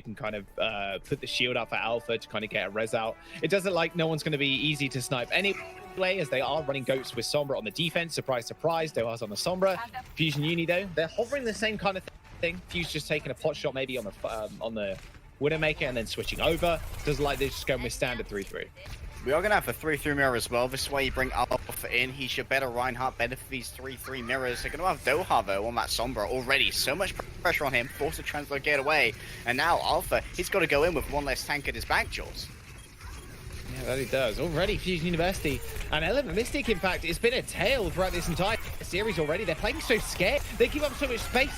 you can kind of put the shield up for Alpha to kind of get a res out. It doesn't like no one's going to be easy to snipe anyway, as they are running goats with Sombra on the defense. Surprise, surprise, Doha's on the Sombra. Fusion Uni though, they're hovering the same kind of thing. Fuse just taking a pot shot maybe on the Widowmaker and then switching over. Doesn't like this, just going with standard 3-3. We are going to have a 3-3 mirror as well. This way you bring Alpha in. He should better Reinhardt benefit these 3-3 mirrors. They're going to have Doha though on that Sombra already. So much pressure on him. Forced to translocate away. And now Alpha, he's got to go in with one less tank at his back, Jaws. Yeah, that he does. Already Fusion University and Element Mystic, in fact, it's been a tale throughout this entire series already. They're playing so scared. They give up so much space.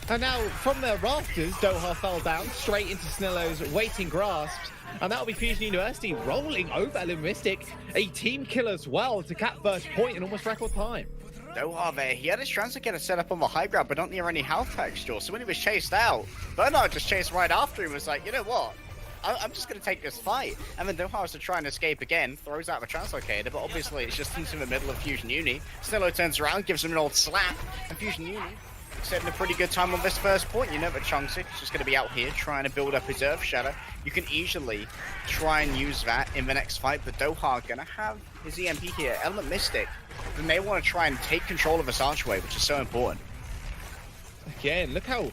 And now from the rafters, Doha fell down straight into Snillo's waiting grasps. And that'll be Fusion University rolling over Element Mystic. A team kill as well to cap first point in almost record time. Doha there, he had his translator set up on the high ground, but not near any health texture. So when he was chased out, Bernard just chased right after him, was like, you know what? I'm just going to take this fight. And then Doha has to try and escape again, throws out the translocator, but obviously it's just into the middle of Fusion Uni. Snillo turns around, gives him an old slap, and Fusion Uni setting a pretty good time on this first point. You know that Chungsik is just going to be out here trying to build up his Earth Shadow. You can easily try and use that in the next fight, but Doha going to have his EMP here. Element Mystic, they may want to try and take control of this archway, which is so important. Again, look how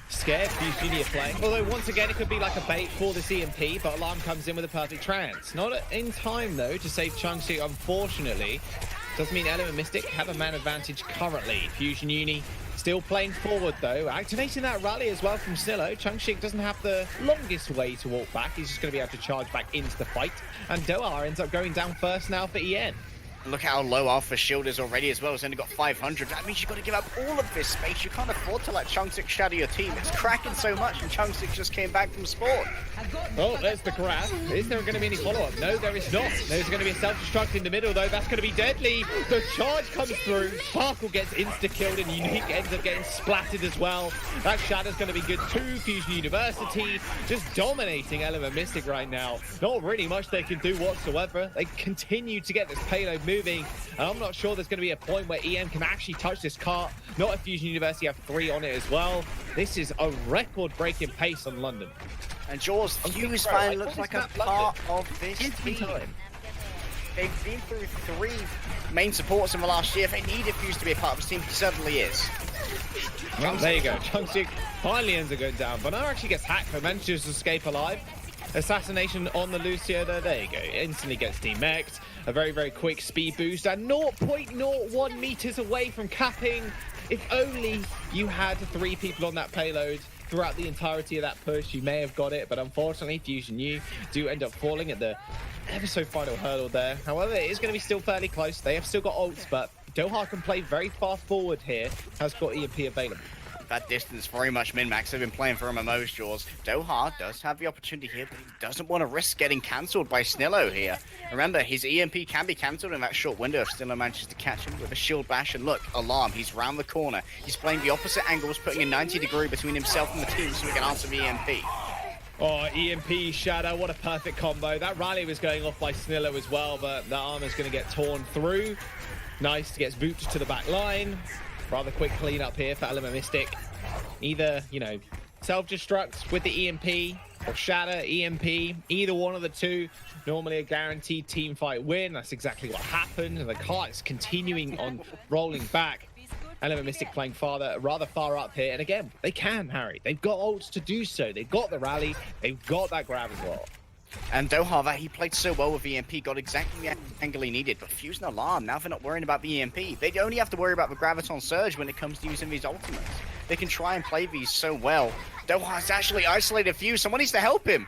scared Fusion are playing. Although once again, it could be like a bait for this EMP, but Alarm comes in with a perfect trance. Not in time though to save Chungsik, unfortunately. Doesn't mean Element Mystic have a man advantage currently. Fusion Uni still playing forward though, activating that rally as well from Snillo. Chungsik doesn't have the longest way to walk back. He's just going to be able to charge back into the fight. And Doha ends up going down first now for EN. Look how low Alpha's shield is already as well. It's only got 500. That means you've got to give up all of this space. You can't afford to let Chungsik shadow your team. It's cracking so much, and Chungsik just came back from spawn. Oh, there's the grab. Is there going to be any follow-up? No, there is not. There's going to be a self-destruct in the middle, though. That's going to be deadly. The charge comes through. Sparkle gets insta-killed, and Unique ends up getting splattered as well. That shadow's going to be good too. Fusion University just dominating Element Mystic right now. Not really much they can do whatsoever. They continue to get this payload moving. And I'm not sure there's going to be a point where EM can actually touch this cart. Not if Fusion University have 3 on it as well. This is a record-breaking pace on London. And Jaws, Fuse finally looks like a part of this team. They've been through 3 main supports in the last year. If they needed Fuse to be a part of this team, he certainly is. Well, there you go. Chungsik finally ends up going down. But now actually gets hacked, but manages to escape alive. Assassination on the Lucio there. There you go. Instantly gets demech'd. A very, very quick speed boost. And 0.01 meters away from capping. If only you had 3 people on that payload throughout the entirety of that push, you may have got it. But unfortunately, Fusion U do end up falling at the ever so final hurdle there. However, it is going to be still fairly close. They have still got ults, but Doha can play very far forward here. Has got EMP available. That distance very much min-max. They've been playing for MMOs, Jaws. Doha does have the opportunity here, but he doesn't want to risk getting cancelled by Snillo here. Remember, his EMP can be cancelled in that short window if Snillo manages to catch him with a shield bash. And look, Alarm, he's round the corner. He's playing the opposite angles, putting a 90-degree between himself and the team so he can answer the EMP. Oh, EMP Shadow, what a perfect combo. That rally was going off by Snillo as well, but the armor's going to get torn through. Nice, gets booted to the back line. Rather quick cleanup here for Element Mystic. Either, you know, self-destruct with the EMP or shatter EMP. Either one of the two. Normally a guaranteed team fight win. That's exactly what happened. And the cart is continuing on rolling back. Element Mystic playing rather far up here. And again, they can, Harry. They've got ults to do so. They've got the rally. They've got that grab as well. And Doha, he played so well with EMP, got exactly the angle he needed. But Fuse and Alarm, now they're not worrying about the EMP. They only have to worry about the Graviton Surge when it comes to using these ultimates. They can try and play these so well. Doha's actually isolated Fuse. Someone needs to help him.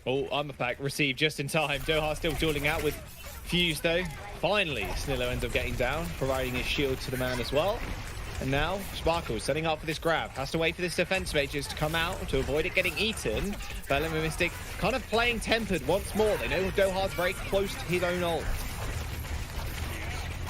Oh, armor pack received just in time. Doha still dueling out with Fuse though. Finally, Snillo ends up getting down, providing his shield to the man as well. And now, Sparkle setting up for this grab. Has to wait for this defense mages to come out to avoid it getting eaten. But Element Mystic kind of playing tempered once more. They know Doha's very close to his own ult.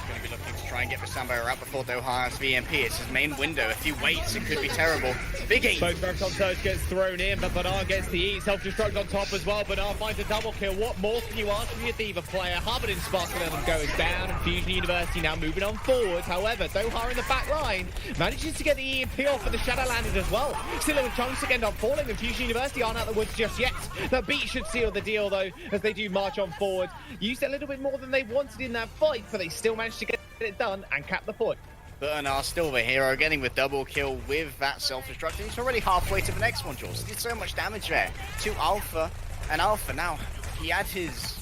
Going to be looking to try and get the Sambo out before Doha has VMP. It's his main window. If he waits, it could be terrible. Big E. Both Rex on Surge gets thrown in, but Bernard gets the E. Self-destruct on top as well. Bernard finds a double kill. What more can you ask from your Diva player? Hubbard and Sparkle going down, and Fusion University now moving on forward. However, Doha in the back line manages to get the EMP off, and the Shadow landed as well. Silla and Chunks end up falling, and Fusion University aren't out of the woods just yet. The beat should seal the deal, though, as they do march on forward. Used a little bit more than they wanted in that fight, but they still managed to get it done and cap the point. Bernard still the hero, getting the double kill with that self-destruct. He's already halfway to the next one, Jules. He did so much damage there to Alpha, and Alpha now, he had his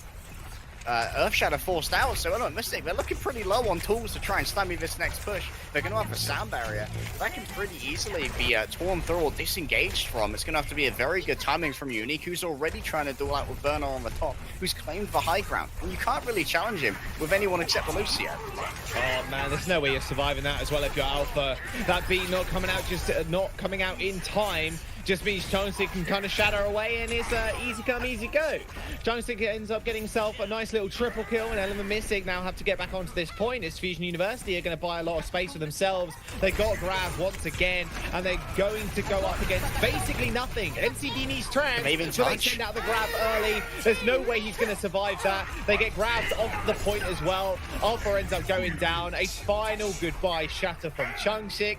Earth Shadow forced out, so I don't mistake. They're looking pretty low on tools to try and stymie this next push. They're going to have a sound barrier that can pretty easily be torn through or disengaged from. It's going to have to be a very good timing from Unique, who's already trying to duel out with Bernard on the top, who's claimed the high ground. And you can't really challenge him with anyone except for Lucio. Oh man, there's no way you're surviving that as well if you're Alpha. That beat not coming out, just not coming out in time. Just means Jonesy can kind of shatter away, and it's easy come, easy go. Jonesy ends up getting himself a nice little triple kill, and Element Mystic now have to get back onto this point. As Fusion University are going to buy a lot of space for themselves. They got grabbed once again, and they're going to go up against basically nothing. NCD needs Tram, so they send out the grab early. There's no way he's going to survive that. They get grabbed off the point as well. Alpha ends up going down. A final goodbye shatter from Chungsik,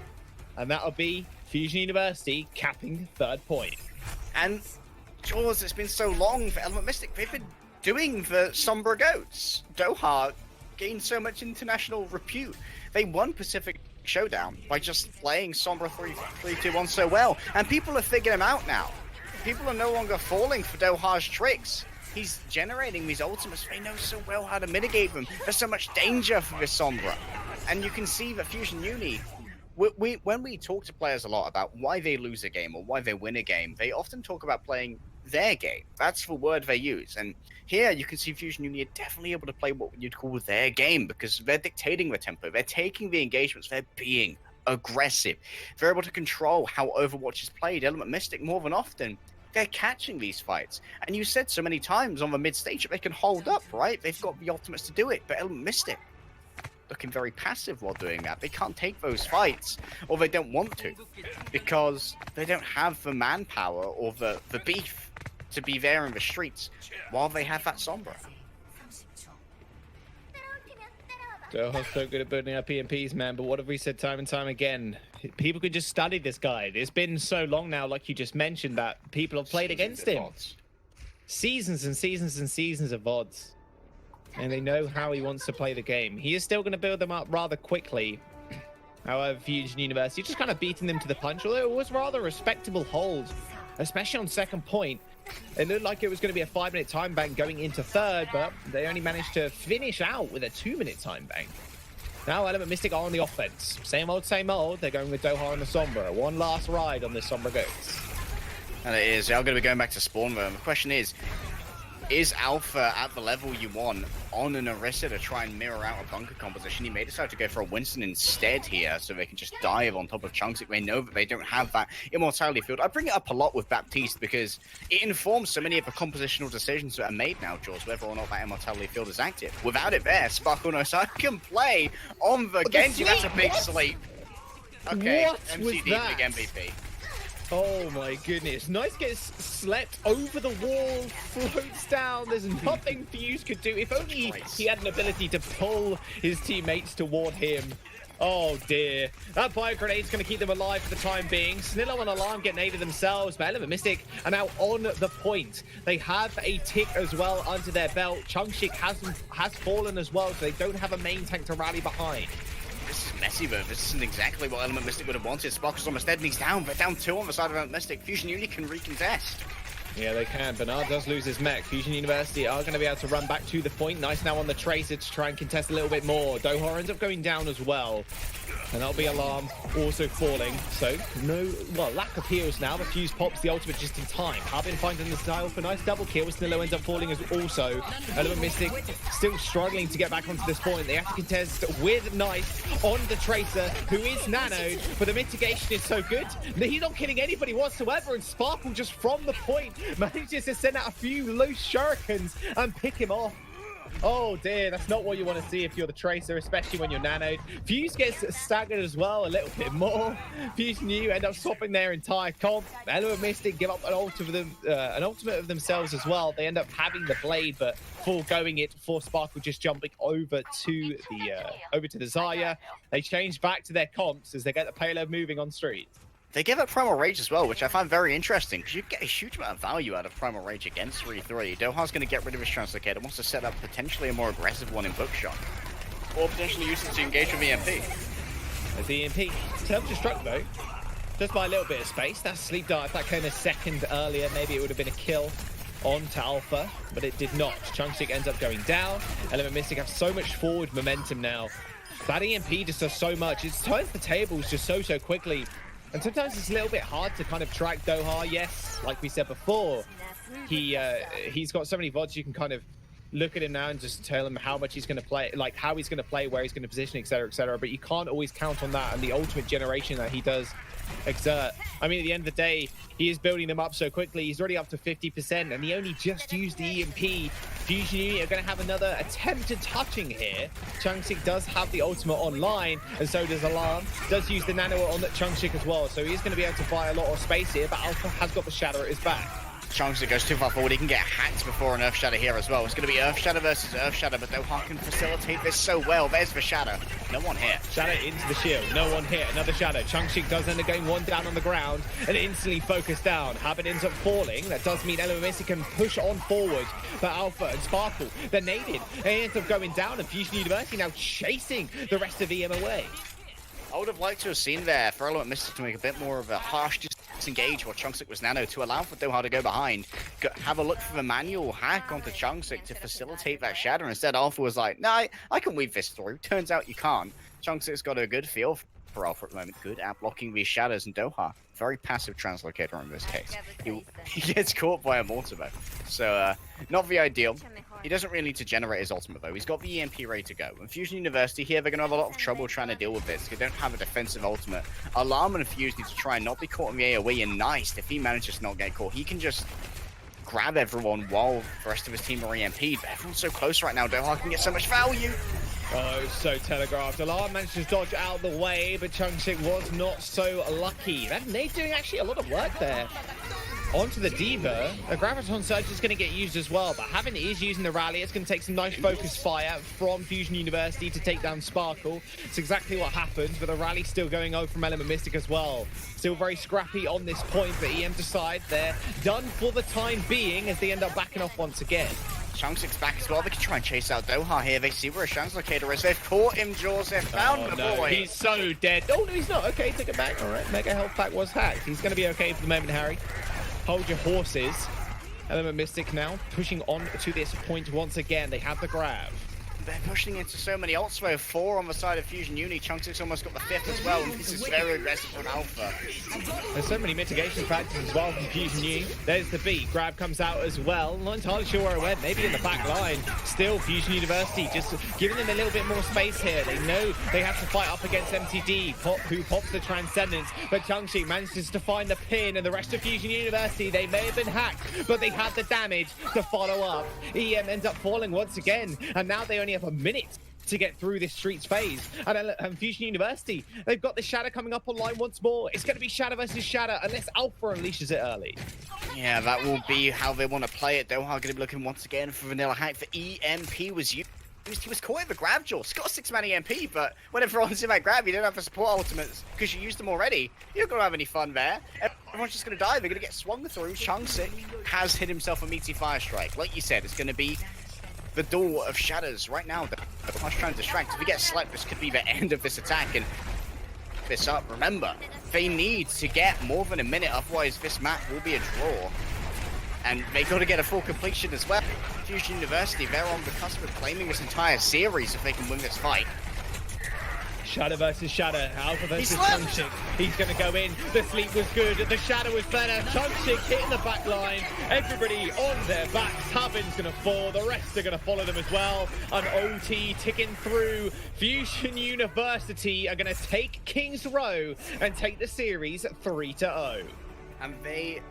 and that'll be Fusion University capping third point. And Jaws, it's been so long for Element Mystic. They've been doing the Sombra Goats. Doha gained so much international repute. They won Pacific Showdown by just playing Sombra 3-2-1 so well. And people are figuring him out now. People are no longer falling for Doha's tricks. He's generating these ultimates. They know so well how to mitigate them. There's so much danger for this Sombra. And you can see that Fusion Uni, when we talk to players a lot about why they lose a game or why they win a game, they often talk about playing their game. That's the word they use. And here you can see Fusion Uni are definitely able to play what you'd call their game, because they're dictating the tempo, they're taking the engagements, they're being aggressive. They're able to control how Overwatch is played. Element Mystic, more than often, they're catching these fights. And you said so many times on the mid stage that they can hold up, right? They've got the ultimates to do it, but Element Mystic looking very passive while doing that. They can't take those fights, or they don't want to, because they don't have the manpower or the beef to be there in the streets while they have that Sombra. Doha's so good at building up EMPs, man, but what have we said time and time again? People could just study this guy. It's been so long now, like you just mentioned, that people have played against him. Seasons and seasons and seasons of VODs. And they know how he wants to play the game. He is still going to build them up rather quickly. However, Fusion University just kind of beating them to the punch, although it was rather a respectable hold, especially on second point. It looked like it was going to be a 5-minute time bank going into third, but they only managed to finish out with a 2-minute time bank. Now Element Mystic are on the offense. Same old, same old. They're going with Doha and the Sombra. One last ride on the Sombra Goats. And it is. They are going to be going back to spawn room. The question is Alpha at the level you want on an Orisa to try and mirror out a bunker composition? He may decide to go for a Winston instead here, so they can just dive on top of Chungsik. They know that they don't have that immortality field. I bring it up a lot with Baptiste because it informs so many of the compositional decisions that are made now, Jaws, whether or not that immortality field is active. Without it there, Sparkle no Side can play on the Genji. That's a big sleep. Okay, What was MCD, that? big MVP. Oh my goodness. Nice gets slept over the wall, floats down. There's nothing Fuse could do. If only he had an ability to pull his teammates toward him. Oh dear. That bio grenade's going to keep them alive for the time being. Snillo and Alarm get naded themselves, but Element Mystic are now on the point. They have a tick as well under their belt. Chungsik has fallen as well, so they don't have a main tank to rally behind. This is messy though. This isn't exactly what Element Mystic would have wanted. Sparkle's almost dead and he's down, but down 2 on the side of Element Mystic. Fusion Uni can recontest. Yeah, they can. Bernard does lose his mech. Fusion University are going to be able to run back to the point. Nice now on the Tracer to try and contest a little bit more. Doha ends up going down as well. And that'll be Alarm also falling. So, lack of heals now. But Fuse pops the ultimate just in time. Harbin finding the style for nice double kill. Snillo ends up falling as also. Element Mystic still struggling to get back onto this point. They have to contest with Nice on the Tracer, who is nanoed. But the mitigation is so good. He's not killing anybody whatsoever. And Sparkle just from the point manages to send out a few loose shurikens and pick him off. Oh dear, that's not what you want to see if you're the Tracer, especially when you're nanoed. Fuse gets staggered as well a little bit more. Fuse and you end up swapping their entire comp. Element Mystic give up an ultimate of themselves as well. They end up having the blade, but foregoing it for Sparkle, just jumping over to the Zarya. They change back to their comps as they get the payload moving on street. They give up Primal Rage as well, which I find very interesting, because you get a huge amount of value out of Primal Rage against 3-3. Doha's going to get rid of his Translocator, wants to set up potentially a more aggressive one in Bookshot. Or potentially use it to engage with EMP. As the EMP self-destruct though, just by a little bit of space. That Sleep Dart, if that came a second earlier, maybe it would have been a kill onto Alpha, but it did not. Chunksik ends up going down. Element Mystic have so much forward momentum now. That EMP just does so much. It turns the tables just so quickly. And sometimes it's a little bit hard to kind of track Doha. Yes, like we said before, he's got so many VODs you can kind of look at him now and just tell him how much he's going to play, like how he's going to play, where he's going to position, etc., etc. But you can't always count on that and the ultimate generation that he does exert. I mean, at the end of the day, he is building them up so quickly. He's already up to 50%, and he only just used the EMP. Fusion Unit are going to have another attempt at touching here. Chunksik does have the ultimate online, and so does Alarm. Does use the nano on Chunksik as well, so he's going to be able to buy a lot of space here, but Alpha has got the Shadow at his back. Chunksik goes too far forward, he can get hacked before an Earth Shadow here as well. It's going to be Earth Shadow versus Earth Shadow, but Doha can facilitate this so well. There's the Shadow. No one here. Shadow into the shield. No one here. Another Shadow. Chunksik does end up going one down on the ground and instantly focused down. Habit ends up falling. That does mean Element Mystic can push on forward. But Alpha and Sparkle, they're naded. They end up going down, and Fusion University now chasing the rest of EM away. I would have liked to have seen there for Element Mystic to make a bit more of a harsh disengage while Chunksik was nano to allow for Doha to go behind. Have a look for the manual hack onto Chunksik to facilitate that Shadow. Instead, Alpha was like, nah, I can weave this through. Turns out you can't. Chunksik's got a good feel for Alpha at the moment. Good at blocking these Shadows, and Doha, very passive Translocator in this case. He gets caught by a Mortimer. So, not the ideal. He doesn't really need to generate his ultimate though. He's got the EMP ready to go. And Fusion University here, they're going to have a lot of trouble trying to deal with this. They don't have a defensive ultimate. Alarm and Fuse need to try and not be caught in the AoE, and Nice, if he manages to not get caught, he can just grab everyone while the rest of his team are EMP'd. But everyone's so close right now, Doha can get so much value. Oh, so telegraphed. Alarm managed to dodge out of the way, but Chunksik was not so lucky. That nade doing actually a lot of work there. Onto the Diva. The Graviton Surge is going to get used as well, but Havin is using the rally. It's going to take some nice focus fire from Fusion University to take down Sparkle. It's exactly what happened, but the rally's still going over from Element Mystic as well. Still very scrappy on this point, but EM decide they're done for the time being as they end up backing off once again. Chunksik's back as well. They can try and chase out Doha here. They see where his Translocator is. They've caught him, Jaws. They've found the boy. He's so dead. Oh, no, he's not. Okay, take it back. All right, Mega Health Pack was hacked. He's going to be okay for the moment, Harry. Hold your horses. Element Mystic now pushing on to this point once again. They have the grab. They're pushing into so many ults though. 4 on the side of Fusion Uni. Chunksik's almost got the 5th as well. And this is very aggressive from Alpha. There's so many mitigation factors as well from Fusion Uni. There's the beat. Grab comes out as well. Not entirely sure where it went. Maybe in the back line. Still, Fusion University just giving them a little bit more space here. They know they have to fight up against MTD, who pops the Transcendence. But Chunksik manages to find the pin, and the rest of Fusion University, they may have been hacked, but they had the damage to follow up. EM ends up falling once again, and now they only have a minute to get through this streets phase. And Fusion University, they've got the Shadow coming up online once more. It's going to be Shadow versus Shadow unless Alpha unleashes it early. Yeah, that will be how they want to play it. Doha going to be looking once again for Vanilla Hack. The EMP was used. He was caught in the grab, Jaws. He's got a 6-man EMP, but when everyone's in that grab, you don't have the support ultimates because you used them already. You're not going to have any fun there. Everyone's just going to die. They're going to get swung through. Chunksik has hit himself a meaty fire strike. Like you said, it's going to be the door of shadows right now. The Hush trying to distract. If we get slept, this could be the end of this attack. And this up, remember, they need to get more than a minute, otherwise this map will be a draw. And they got to get a full completion as well. Fusion University, they're on the cusp of claiming this entire series if they can win this fight. Shadow versus Shadow, Alpha versus Chunksik. He's going to go in. The sleep was good. The Shadow was better. Chunksik hitting the back line. Everybody on their backs. Havin's going to fall. The rest are going to follow them as well. An OT ticking through. Fusion University are going to take King's Row and take the series 3-0. And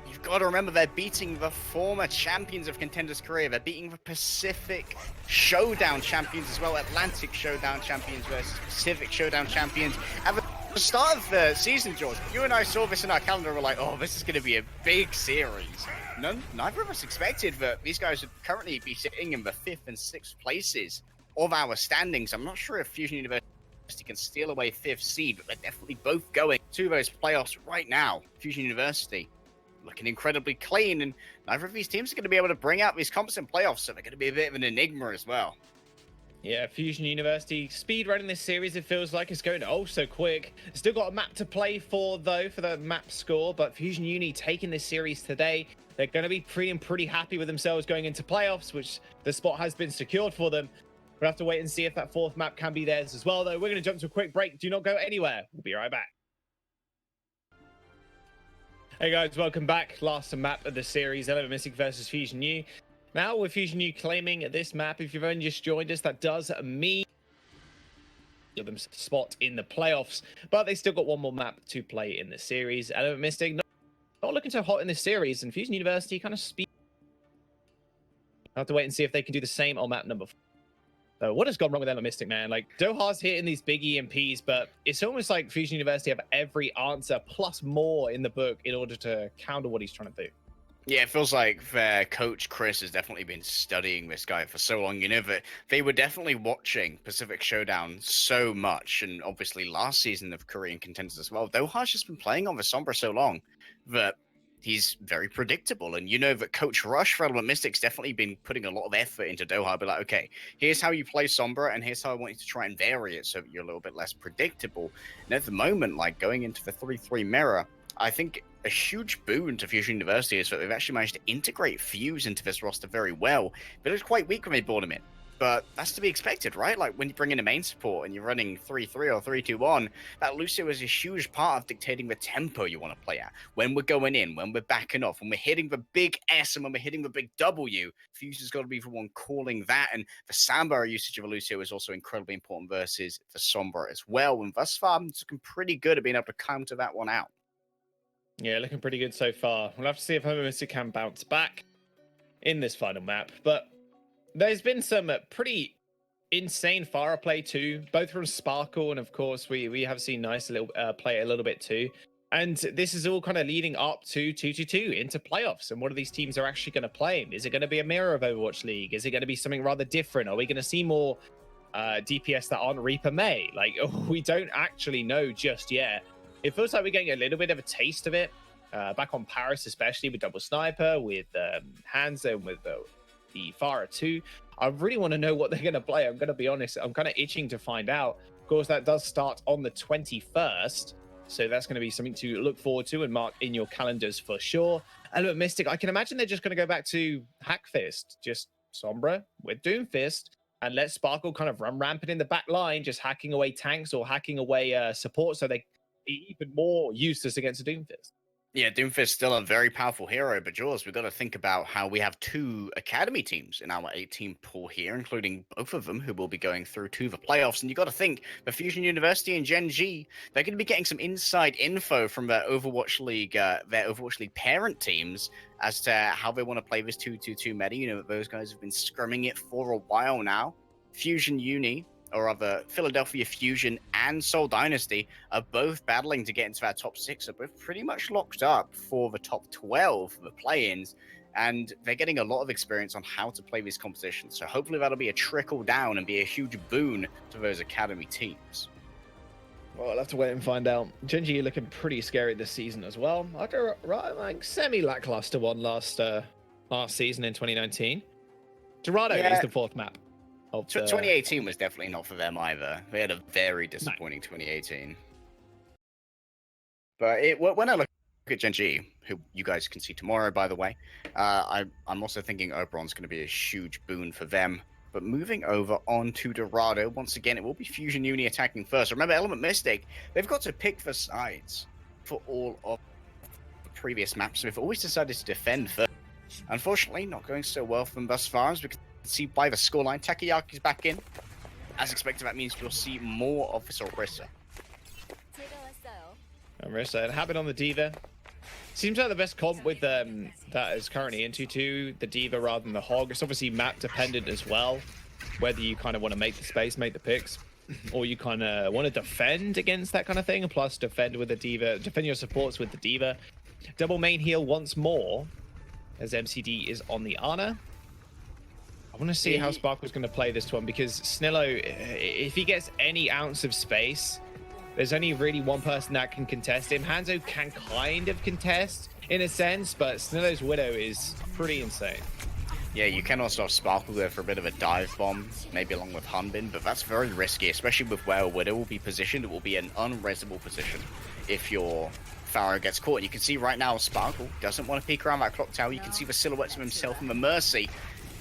you've got to remember, they're beating the former champions of Contenders Korea. They're beating the Pacific Showdown champions as well, Atlantic Showdown champions versus Pacific Showdown champions. At the start of the season, George, you and I saw this in our calendar. We're like, oh, this is going to be a big series. Neither of us expected that these guys would currently be sitting in the 5th and 6th places of our standings. I'm not sure if Fusion University can steal away 5th seed, but they're definitely both going to those playoffs right now. Fusion University looking incredibly clean, and neither of these teams are going to be able to bring out these comps in playoffs, so they're going to be a bit of an enigma as well. Yeah, Fusion University speed running this series. It feels like it's going oh so quick. Still got a map to play for though, for the map score, but Fusion Uni taking this series today. They're going to be pretty happy with themselves going into playoffs, which the spot has been secured for them. We'll have to wait and see if that 4th map can be theirs as well, though. We're going to jump to a quick break. Do not go anywhere. We'll be right back. Hey, guys. Welcome back. Last map of the series, Element Mystic versus Fusion U. Now, with Fusion U claiming this map, if you've only just joined us, that does mean them spot in the playoffs. But they still got one more map to play in the series. Element Mystic not looking so hot in this series, and Fusion University kind of speed. I'll have to wait and see if they can do the same on map number 4. So what has gone wrong with Element Mystic, man? Like, Doha's hitting these big EMPs, but it's almost like Fusion University have every answer plus more in the book in order to counter what he's trying to do. Yeah, it feels like their coach Chris has definitely been studying this guy for so long. You know that they were definitely watching Pacific Showdown so much, and obviously last season of Korean Contenders as well. Doha's just been playing on the Sombra so long that he's very predictable, and you know that Coach Rush for Element Mystic's definitely been putting a lot of effort into Doha. But like, okay, here's how you play Sombra, and here's how I want you to try and vary it so that you're a little bit less predictable. And at the moment, like going into the 3-3 mirror, I think a huge boon to Fusion University is that they've actually managed to integrate Fuse into this roster very well. But it was quite weak when they brought him in. But that's to be expected, right? Like when you bring in a main support and you're running 3-3 or 3-2-1, that Lucio is a huge part of dictating the tempo you want to play at. When we're going in, when we're backing off, when we're hitting the big S and when we're hitting the big W, Fuse has got to be the one calling that. And the Samba usage of a Lucio is also incredibly important versus the Sombra as well. And thus far, it's looking pretty good at being able to counter that one out. Yeah, looking pretty good so far. We'll have to see if Element Mystic can bounce back in this final map. But there's been some pretty insane fire play too, both from Sparkle and of course we have seen nice little play a little bit too. And this is all kind of leading up to 2-2-2 into playoffs. And what are these teams are actually going to play? Is it going to be a mirror of Overwatch League? Is it going to be something rather different? Are we going to see more DPS that aren't Reaper May? Like, we don't actually know just yet. It feels like we're getting a little bit of a taste of it. Back on Paris, especially with Double Sniper, with Hamzah, and with the Farah 2. I really want to know what they're going to play. I'm going to be honest. I'm kind of itching to find out. Of course, that does start on the 21st. So that's going to be something to look forward to and mark in your calendars for sure. Element Mystic, I can imagine they're just going to go back to Hackfist. Just Sombra with Doomfist. And let Sparkle kind of run rampant in the back line, just hacking away tanks or hacking away support so they even more useless against a Doomfist. Yeah, Doomfist's still a very powerful hero, but Jaws, we've got to think about how we have 2 academy teams in our 8-team pool here, including both of them who will be going through to the playoffs. And you've got to think, the Fusion University and Gen G, they're going to be getting some inside info from their Overwatch League parent teams as to how they want to play this 2-2-2 meta. You know, those guys have been scrumming it for a while now. Fusion Uni, or rather Philadelphia Fusion and Seoul Dynasty, are both battling to get into that top 6. Are both pretty much locked up for the top 12 for the play-ins, and they're getting a lot of experience on how to play these competitions. So hopefully that'll be a trickle down and be a huge boon to those academy teams. Well, I'll have to wait and find out. Genji looking pretty scary this season as well. After like semi-lackluster one last season in 2019. Dorado is the 4th map. 2018 was definitely not for them either. They had a very disappointing 2018. But when I look at Gen G, who you guys can see tomorrow, by the way, I'm also thinking Oberon's going to be a huge boon for them. But moving over on to Dorado, once again, it will be Fusion Uni attacking first. Remember, Element Mystic, they've got to pick the sides for all of the previous maps. So they've always decided to defend first. Unfortunately, not going so well for them thus far, as we can see by the scoreline. Takeyaki's back in. As expected, that means we'll see more of this Orisa. Orisa, it happened on the D.Va. Seems like the best comp with that is currently into to the D.Va rather than the Hog. It's obviously map dependent as well, whether you kind of want to make the space, make the picks, or you kind of want to defend against that kind of thing, plus defend with the D.Va, defend your supports with the D.Va. Double main heal once more, as MCD is on the Ana. I want to see how Sparkle's going to play this one, because Snillo, if he gets any ounce of space, there's only really one person that can contest him. Hanzo can kind of contest in a sense, but Snillo's Widow is pretty insane. Yeah, you can also have Sparkle there for a bit of a dive bomb, maybe along with Hunbin, but that's very risky, especially with where Widow will be positioned. It will be an unresable position if your Pharaoh gets caught. And you can see right now Sparkle doesn't want to peek around that clock tower. You can see the silhouettes of himself and the Mercy.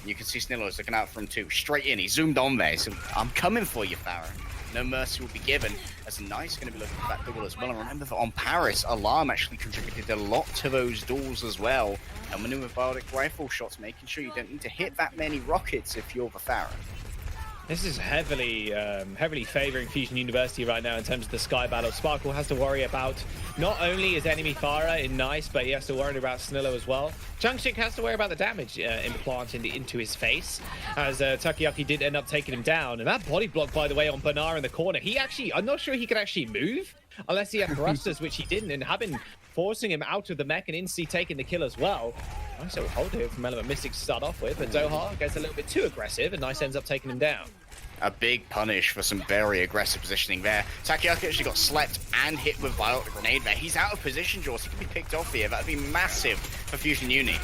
You can see Snillo is looking out for him too. Straight in, he zoomed on there. So I'm coming for you, Pharaoh. No mercy will be given, as Nice going to be looking for that double as well. And remember that on Paris, Alarm actually contributed a lot to those doors as well. And maneuver biotic rifle shots, making sure you don't need to hit that many rockets if you're the Pharaoh. This is heavily favoring Fusion University right now in terms of the Sky Battle. Sparkle has to worry about not only his enemy Pharah in Nice, but he has to worry about Snillo as well. Chungshik has to worry about the damage implanted into his face, as Takayaki did end up taking him down. And that body block, by the way, on Banar in the corner, I'm not sure he could actually move unless he had thrusters, which he didn't, and having forcing him out of the mech and instantly taking the kill as well. Nice little hold here from Element Mystic to start off with, but Doha gets a little bit too aggressive, and Nice ends up taking him down. A big punish for some very aggressive positioning there. Takayaki actually got slept and hit with Violet the grenade there. He's out of position, Jaws. He could be picked off here. That'd be massive for Fusion Uni.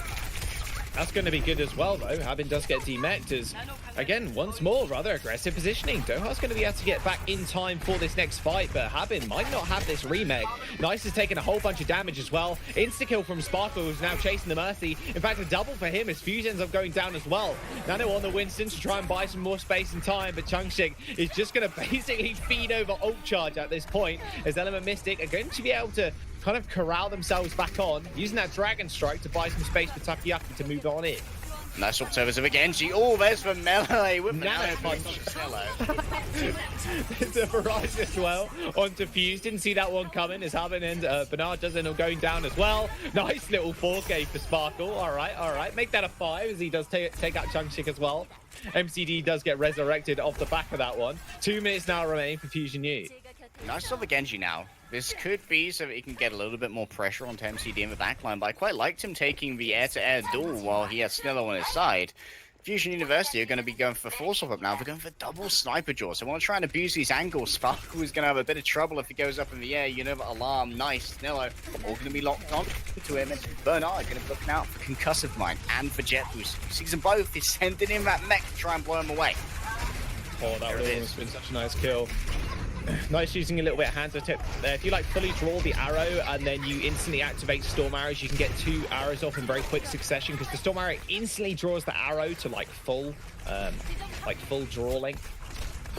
That's going to be good as well, though. Habin does get demeched as, again, once more, rather aggressive positioning. Doha's going to be able to get back in time for this next fight, but Habin might not have this remake. Nice has taken a whole bunch of damage as well. Insta-kill from Sparkle, who's now chasing the Mercy. In fact, a double for him as Fuse ends up going down as well. Nano on the Winston to try and buy some more space and time, but Chungshik is just going to basically feed over ult charge at this point, as Element Mystic are going to be able to kind of corral themselves back on, using that Dragon Strike to buy some space for Takayaki to move on in. Nice observers of Genji. Oh, there's the melee with Nano punch. It's a barrage as well onto Fuse. Didn't see that one coming as Haben and Bernard does end up going down as well. Nice little 4K for Sparkle. All right. Make that a 5 as he does take out Chungshik as well. MCD does get resurrected off the back of that one. 2 minutes now remain for Fusion U. Nice of the Genji now. This could be so that he can get a little bit more pressure onto MCD in the backline, but I quite liked him taking the air-to-air duel while he had Snillo on his side. Fusion University are going to be going for force up now. They're going for double sniper jaws. They want to try and abuse these angles. Sparkle is going to have a bit of trouble if he goes up in the air. You know that Alarm, Nice, Snillo, all going to be locked on to him. And Bernard going to be looking out for Concussive Mine and for Jet Boost. Sees them both. He's sending in that mech to try and blow him away. Oh, that would have been such a nice kill. Nice using a little bit of hand to tip there. If you like fully draw the arrow and then you instantly activate Storm Arrows, you can get 2 arrows off in very quick succession, because the Storm Arrow instantly draws the arrow to like full draw length.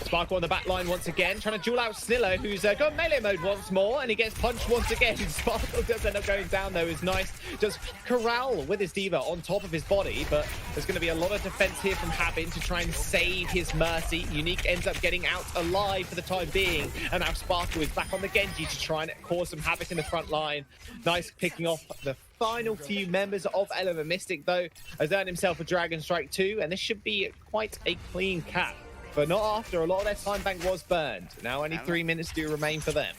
Sparkle on the back line once again, trying to duel out Snillo, who's got melee mode once more, and he gets punched once again. Sparkle does end up going down, though, is Nice. Does corral with his D.Va on top of his body, but there's going to be a lot of defense here from Habin to try and save his Mercy. Unique ends up getting out alive for the time being, and now Sparkle is back on the Genji to try and cause some havoc in the front line. Nice picking off the final few members of Element Mystic, though, has earned himself a Dragon Strike 2, and this should be quite a clean cap. But not after. A lot of their time bank was burned. Now only 3 minutes do remain for them.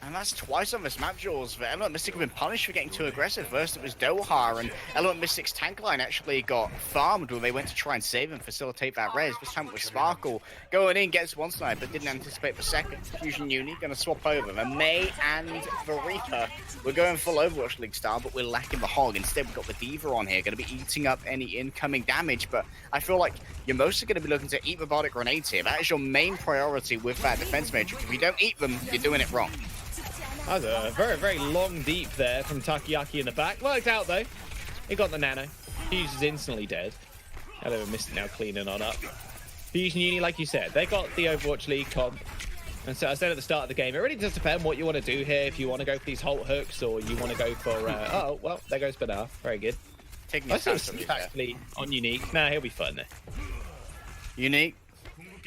And that's twice on this map, Jaws. But Element Mystic have been punished for getting too aggressive. First it was Doha, and Element Mystic's tank line actually got farmed when they went to try and save and facilitate that res. This time it was Sparkle. Going in, gets one snipe, but didn't anticipate the second. Fusion Uni going to swap over. The May and the Reaper. We're going full Overwatch League style, but we're lacking the Hog. Instead, we've got the D.Va on here, going to be eating up any incoming damage. But I feel like you're mostly going to be looking to eat the Bardic Grenades here. That is your main priority with that defense matrix. If you don't eat them, you're doing it wrong. That was a very, very long deep there from Takayaki in the back. Worked out, though. He got the nano. Fuse is instantly dead. Hello, Mystic now cleaning on up. Fusion Uni, like you said, they got the Overwatch League comp. And so I said at the start of the game, it really does depend what you want to do here. If you want to go for these Holt hooks or you want to go for... oh, well, there goes Banar. Very good. Taking I still see actually on Unique. Nah, he'll be fun there. Unique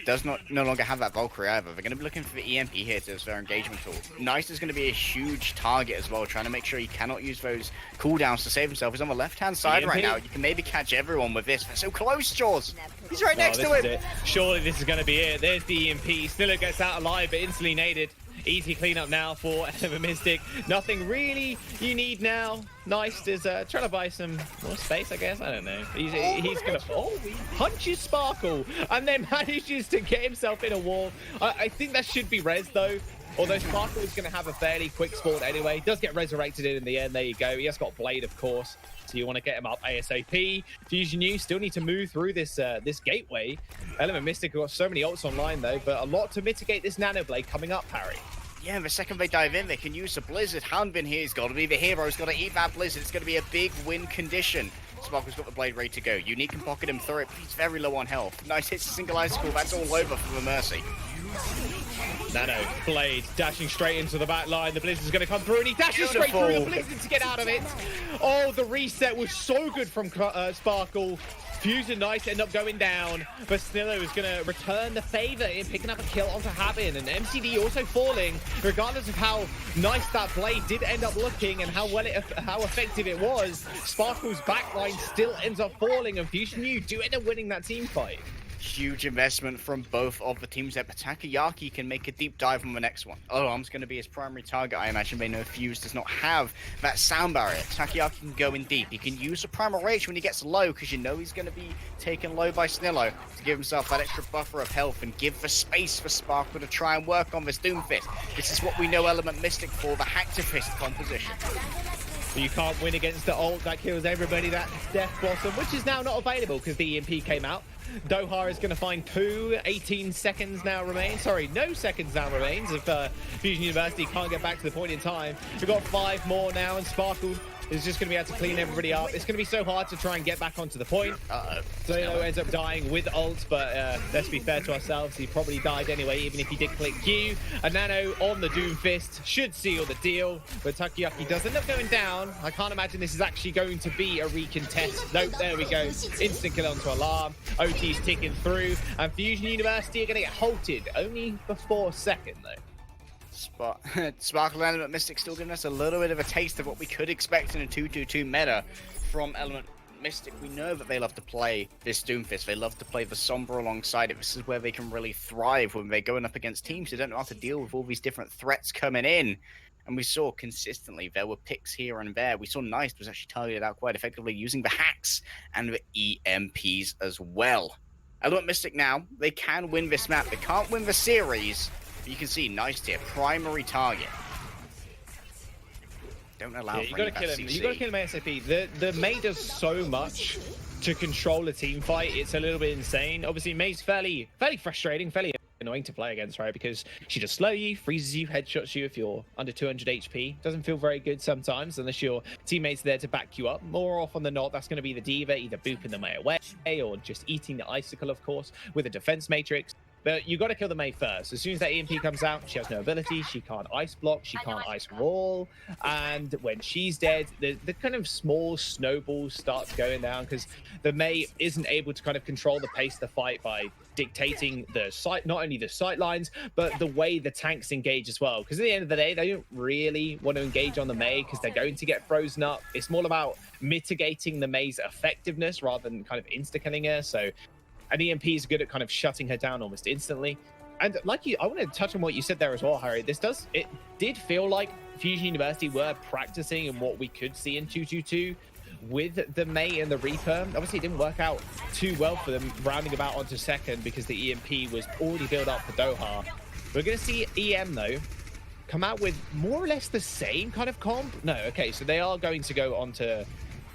does no longer have that Valkyrie either. They're going to be looking for the EMP here as their engagement tool. Nice is going to be a huge target as well, trying to make sure he cannot use those cooldowns to save himself. He's on the left-hand side right now. You can maybe catch everyone with this. They're so close, Jaws. He's right next to him. Surely this is going to be it. There's the EMP. Sniller gets out alive, but instantly naded. Easy cleanup now for Element Mystic. Nothing really you need now. Nice is trying to buy some more space, I guess. I don't know. He's gonna he punches Sparkle and then manages to get himself in a wall. I think that should be res though. Although Sparkle is going to have a fairly quick spawn anyway. Does get resurrected in the end. There you go. He has got Blade, of course. So you want to get him up ASAP. Fusion U still need to move through this this gateway. Element Mystic have got so many ults online though, but a lot to mitigate this Nano Blade coming up, Harry. Yeah, the second they dive in, they can use the Blizzard. Hanbin here has got to be the hero. He's got to eat that Blizzard. It's going to be a big win condition. Sparkle's got the Blade ready to go. Unique can pocket him through it, but he's very low on health. Nice hits, a single icicle. That's all over for the Mercy. Nano Blade dashing straight into the back line. The Blizzard's going to come through, and he dashes straight through the Blizzard to get out of it. Oh, the reset was so good from Sparkle. Fusion Nice end up going down, but Snillo is going to return the favor in picking up a kill onto Habin, and MCD also falling, regardless of how nice that blade did end up looking and how effective it was. Sparkle's backline still ends up falling, and Fusion U do end up winning that team fight. Huge investment from both of the teams there, but Takoyaki can make a deep dive on the next one. Alarm's going to be his primary target. I imagine they know Fuse does not have that sound barrier. Takoyaki can go in deep. He can use the primal rage when he gets low, because you know he's going to be taken low by Snillo to give himself that extra buffer of health and give the space for Sparkle to try and work on this Doomfist. This is what we know Element Mystic for, the Hack-to-Fist composition. You can't win against the ult that kills everybody. That's Death Blossom, which is now not available because the EMP came out. Doha is going to find 18 seconds now remain. Sorry, no seconds now remains if Fusion University can't get back to the point in time. We've got 5 more now, and Sparkle is just going to be able to clean everybody up. It's going to be so hard to try and get back onto the point. So ends up dying with ult, but let's be fair to ourselves. He probably died anyway, even if he did click Q. A Nano on the Doomfist should seal the deal, but Takoyaki does end up going down. I can't imagine this is actually going to be a recontest. Nope, there we go. Instant kill onto Alarm. OT's ticking through, and Fusion University are going to get halted only for 4 seconds though. Sparkle Element Mystic still giving us a little bit of a taste of what we could expect in a 2-2-2 meta from Element Mystic. We know that they love to play this Doomfist. They love to play the Sombra alongside it. This is where they can really thrive when they're going up against teams who don't know how to deal with all these different threats coming in. And we saw consistently there were picks here and there. We saw Nice was actually targeted out quite effectively using the hacks and the EMPs as well. Element Mystic now, they can win this map. They can't win the series. You can see Nice here, primary target. Don't allow you gotta kill him. You gotta kill him ASAP. The Mei does so much to control a team fight. It's a little bit insane. Obviously, Mei's fairly frustrating, fairly annoying to play against, right? Because she just slow you, freezes you, headshots you if you're under 200 HP. Doesn't feel very good sometimes unless your teammates are there to back you up. More often than not, that's going to be the diva, either booping the Mei away or just eating the icicle, of course, with a defense matrix. But you got to kill the Mei first. As soon as that EMP comes out, she has no ability. She can't ice block. She can't ice wall. And when she's dead, the kind of small snowball starts going down because the Mei isn't able to kind of control the pace of the fight by dictating the sight, not only the sight lines, but the way the tanks engage as well. Because at the end of the day, they don't really want to engage on the Mei because they're going to get frozen up. It's more about mitigating the Mei's effectiveness rather than kind of insta-killing her. So an EMP is good at kind of shutting her down almost instantly. And like I want to touch on what you said there as well, Harry. It did feel like Fusion University were practicing in what we could see in 2-2-2 with the Mei and the Reaper. Obviously, it didn't work out too well for them rounding about onto second because the EMP was already built up for Doha. We're going to see EM, though, come out with more or less the same kind of comp. No, okay, so they are going to go onto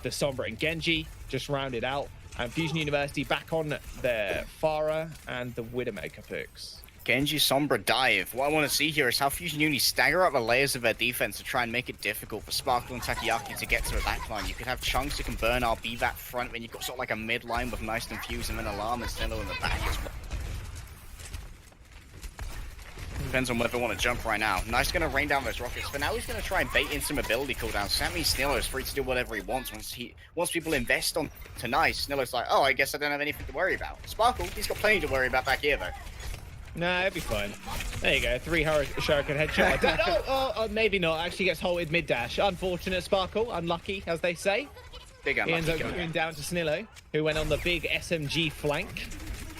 the Sombra and Genji, just round it out. And Fusion University back on their Pharah and the Widowmaker picks. Genji Sombra dive. What I want to see here is how Fusion Uni stagger up the layers of their defense to try and make it difficult for Sparkle and Takoyaki to get to the backline. You could have Chunks that can burn RB that front when you've got sort of like a mid line with Nice and Fuse and then Alarm and Snillo in the back as well. Depends on whether they want to jump right now. Nice going to rain down those rockets. For now, he's going to try and bait in some ability cooldowns. So that means Snillo is free to do whatever he wants once people invest on to Nice. Snillo's like, oh, I guess I don't have anything to worry about. Sparkle, he's got plenty to worry about back here, though. Nah, it'll be fine. There you go, 3 Shuriken headshot. Oh, maybe not. Actually gets halted mid-dash. Unfortunate Sparkle, unlucky, as they say. Big unlucky. He ends up going down to Snillo, who went on the big SMG flank.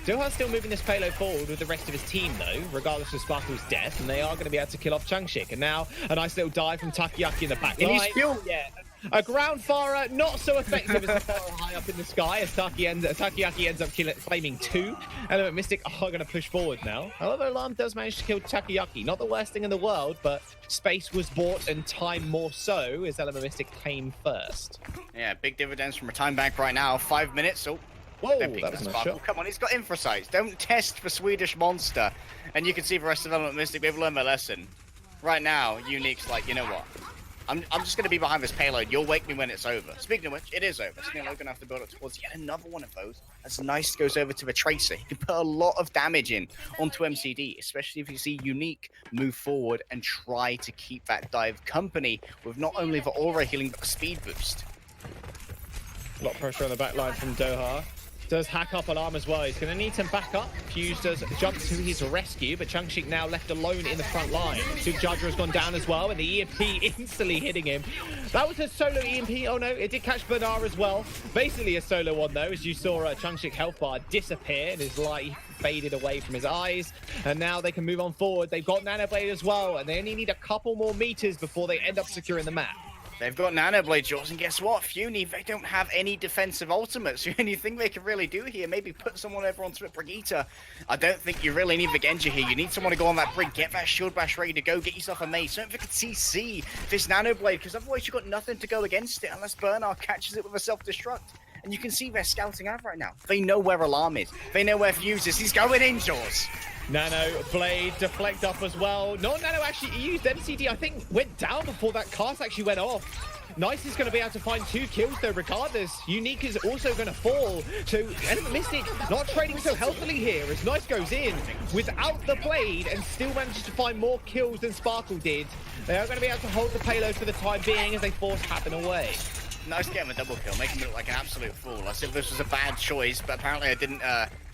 Doha's still moving this payload forward with the rest of his team, though, regardless of Sparkle's death, and they are going to be able to kill off Chungshik. And now, a nice little dive from Takayaki in the back line. He's still... Yeah. A ground farer, not so effective as the farer high up in the sky, as Takayaki ends up claiming 2. Element Mystic are going to push forward now. However, Alarm does manage to kill Takayaki. Not the worst thing in the world, but space was bought and time more so, as Element Mystic came first. Yeah, big dividends from a time bank right now. 5 minutes. Oh, whoa, that was a nice shot. Come on, he's got infrasights. Don't test for Swedish Monster. And you can see the rest of Element Mystic, they've learned their lesson. Right now, Unique's like, you know what? I'm just going to be behind this payload. You'll wake me when it's over. Speaking of which, it is over. Snillo going to have to build up towards yet another one of those. As Nice goes over to the Tracer. He can put a lot of damage in onto MCD, especially if you see Unique move forward and try to keep that dive company with not only the aura healing, but the speed boost. A lot of pressure on the back line from Doha. Does hack up Alarm as well. He's going to need some backup. Fuse does jump to his rescue, but Chungshik now left alone in the front line. Judger has gone down as well, and the EMP instantly hitting him. That was a solo EMP. Oh no, it did catch Bernard as well. Basically a solo one though, as you saw Chungshik health bar disappear and his light faded away from his eyes. And now they can move on forward. They've got Nanoblade as well, and they only need a couple more meters before they end up securing the map. They've got Nanoblade Jaws, and guess what? Funi, they don't have any defensive ultimates. The only thing they can really do here, maybe put someone over onto it, Brigitte. I don't think you really need the Genji here. You need someone to go on that Brig, get that shield bash ready to go, get yourself a mace. Don't think it's CC this Nanoblade, because otherwise you've got nothing to go against it unless Bernard catches it with a self-destruct. And you can see they're scouting out right now. They know where Alarm is. They know where Fuse is. He's going in, Jaws. Nano Blade deflect up as well. No, Nano actually used MCD, I think, went down before that cast actually went off. Nice is going to be able to find 2 kills though regardless. Unique is also going to fall. So Element Mystic not trading so healthily here as Nice goes in without the blade and still manages to find more kills than Sparkle did. They are going to be able to hold the payload for the time being as they force Happen away. Nice getting a double kill, making him look like an absolute fool. I said this was a bad choice, but apparently I didn't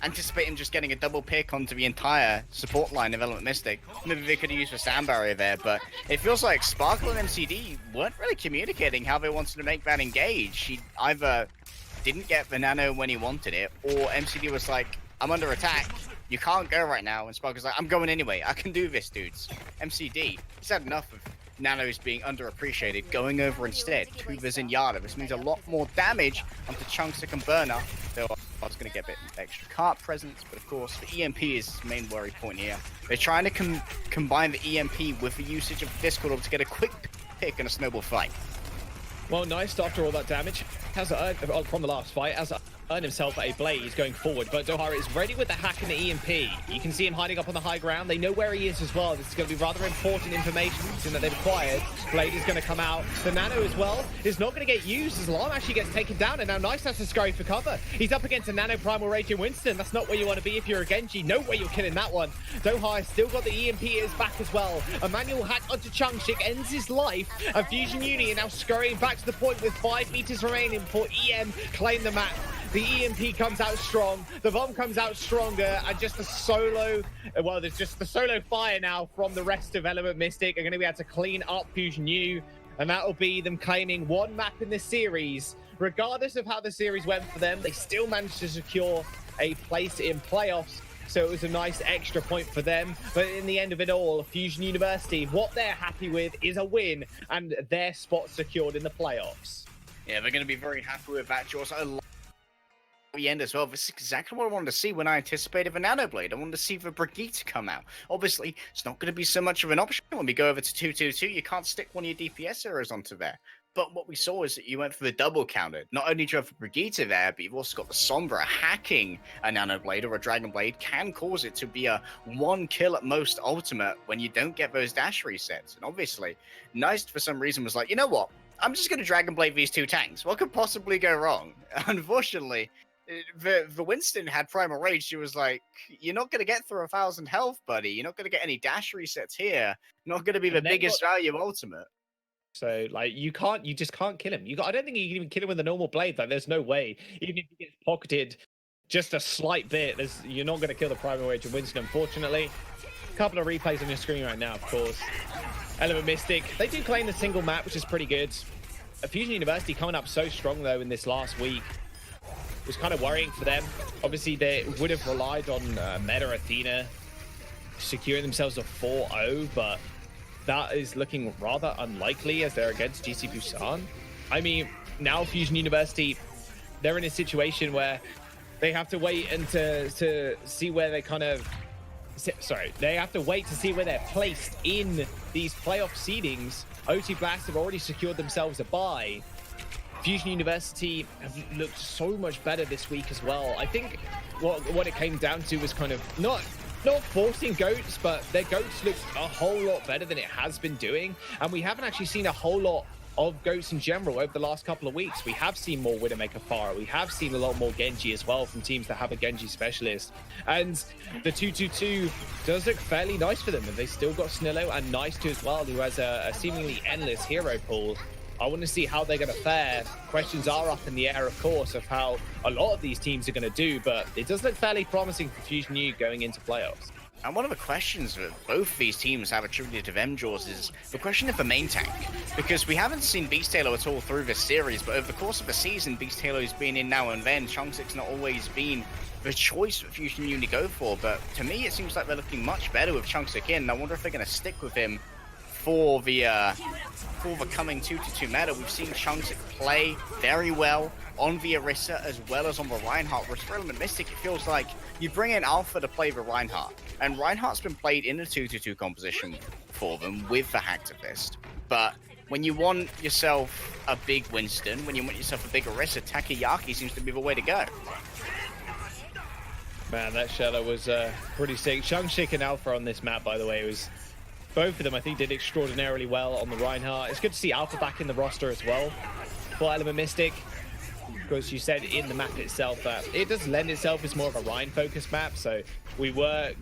anticipate him just getting a double pick onto the entire support line of Element Mystic. Maybe they could have used a sand barrier there, but it feels like Sparkle and MCD weren't really communicating how they wanted to make that engage. He either didn't get the nano when he wanted it, or MCD was like, I'm under attack, you can't go right now, and Sparkle's like, I'm going anyway, I can do this, dudes. MCD, he's had enough of Nano's being underappreciated, going over instead to the Zenyatta. This means a lot more damage onto Chungshik and Burner. Though I was going to get a bit extra cart presence, but of course the EMP is the main worry point here. They're trying to combine the EMP with the usage of Discord to get a quick pick in a snowball fight. Well, Nice after all that damage has earned from the last fight, has earned himself a blaze going forward, but Doha is ready with the hack and the EMP. You can see him hiding up on the high ground. They know where he is as well. This is going to be rather important information that they've acquired. Blade is going to come out. The nano as well is not going to get used as Alarm actually gets taken down, and now Nice has to scurry for cover. He's up against a nano primal Raging Winston. That's not where you want to be if you're a Genji. No way you're killing that one. Doha has still got the EMP at his back as well. A manual hack onto Chungshik ends his life, and Fusion Uni now scurrying back to the point with 5 meters remaining before EM claim the map. The EMP comes out strong, the bomb comes out stronger, and just the solo, well, there's just the solo fire now from the rest of Element Mystic are going to be able to clean up Fusion U, and that'll be them claiming 1 map in this series. Regardless of how the series went for them, they still managed to secure a place in playoffs, so it was a nice extra point for them. But in the end of it all, Fusion University, what they're happy with is a win and their spot secured in the playoffs. Yeah, they're going to be very happy with that, Jaws. The end as well. This is exactly what I wanted to see when I anticipated the Nanoblade. I wanted to see the Brigitte come out. Obviously, it's not going to be so much of an option when we go over to 2-2-2. You can't stick one of your DPS arrows onto there. But what we saw is that you went for the double counter. Not only do you have the Brigitte there, but you've also got the Sombra. Hacking a Nanoblade or a Dragon Blade can cause it to be a 1 kill at most ultimate when you don't get those dash resets. And obviously, Nice for some reason was like, you know what? I'm just going to Dragon Blade these 2 tanks. What could possibly go wrong? Unfortunately, The Winston had Primal Rage. She was like, "You're not gonna get through 1,000 health, buddy. You're not gonna get any dash resets here. Not gonna be the biggest value ultimate." So like you just can't kill him. I don't think you can even kill him with a normal blade. Like there's no way. Even if he gets pocketed just a slight bit, you're not going to kill the Primal Rage of Winston, unfortunately. A couple of replays on your screen right now, of course. Element Mystic, they do claim the single map, which is pretty good. Fusion University coming up so strong though in this last week. It was kind of worrying for them. Obviously they would have relied on Meta Athena securing themselves a 4-0, but that is looking rather unlikely as they're against GC Busan. I mean, now Fusion University, they're in a situation where they have to wait and to see where they they have to wait to see where they're placed in these playoff seedings. OT Blast have already secured themselves a bye. Fusion University have looked so much better this week as well. I think what it came down to was kind of not forcing goats, but their goats looked a whole lot better than it has been doing. And we haven't actually seen a whole lot of goats in general over the last couple of weeks. We have seen more Widowmaker Pharah. We have seen a lot more Genji as well from teams that have a Genji specialist. And the 2-2-2 does look fairly nice for them. And they still got Snillo and Nice too as well, who has a seemingly endless hero pool. I want to see how they're going to fare. Questions are up in the air, of course, of how a lot of these teams are going to do, but it does look fairly promising for Fusion U going into playoffs. And one of the questions that both these teams have attributed to MJAWS is the question of the main tank. Because we haven't seen Beast Halo at all through this series, but over the course of the season, Beast Halo's been in now and then. Chungsik's not always been the choice for Fusion U to go for, but to me, it seems like they're looking much better with Chungsik in. I wonder if they're going to stick with him for the coming 2-2 meta. We've seen Chungsik play very well on the Orisa as well as on the Reinhardt. Whereas for Element Mystic, it feels like you bring in Alpha to play the Reinhardt, and Reinhardt's been played in a 2-2 composition for them with the Hacktivist. But when you want yourself a big Winston, when you want yourself a big Orisa, Takoyaki seems to be the way to go. Man, that shadow was pretty sick. Chungsik and Alpha on this map, by the way, was both of them, I think, did extraordinarily well on the Reinhardt. It's good to see Alpha back in the roster as well for Element Mystic. Because you said in the map itself that it does lend itself as more of a Rhine-focused map, so we were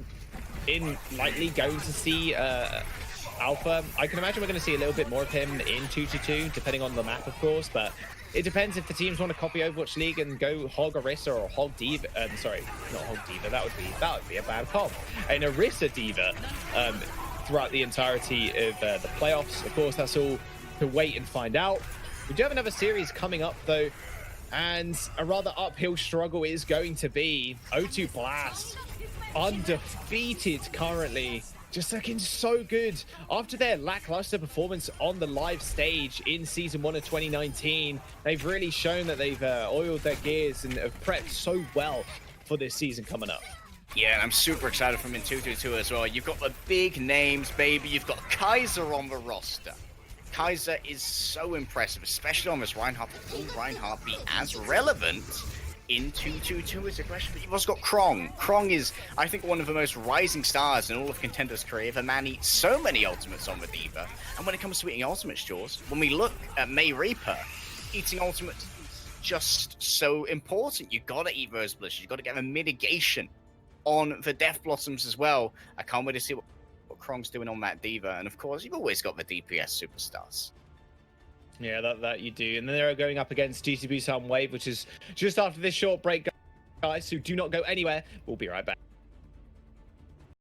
likely going to see Alpha. I can imagine we're going to see a little bit more of him in 2-2, depending on the map, of course, but it depends if the teams want to copy Overwatch League and go Hog Orisa or Hog Diva. Sorry, not Hog Diva. That would be a bad comp. An Orisa Diva throughout the entirety of the playoffs. Of course, that's all to wait and find out. We do have another series coming up, though, and a rather uphill struggle is going to be O2 Blast, undefeated currently, just looking so good after their lackluster performance on the live stage in Season 1 of 2019. They've really shown that they've oiled their gears and have prepped so well for this season coming up. Yeah, and I'm super excited for him in 2-2 as well. You've got the big names, baby. You've got Kaiser on the roster. Kaiser is so impressive, especially on this Reinhardt. But will Reinhardt be as relevant in 2-2-2 is the question? But you've also got Krong. Krong is, I think, one of the most rising stars in all of Contenders' career. The man eats so many ultimates on the Diva. And when it comes to eating ultimates, Jaws, when we look at May Reaper, eating ultimates is just so important. You gotta eat those blizzards. You gotta get the mitigation on the Death Blossoms as well. I can't wait to see what Krong's doing on that Diva. And of course, you've always got the DPS superstars. Yeah, that you do. And then they're going up against GC Busan Wave, which is just after this short break, guys, so do not go anywhere. We'll be right back.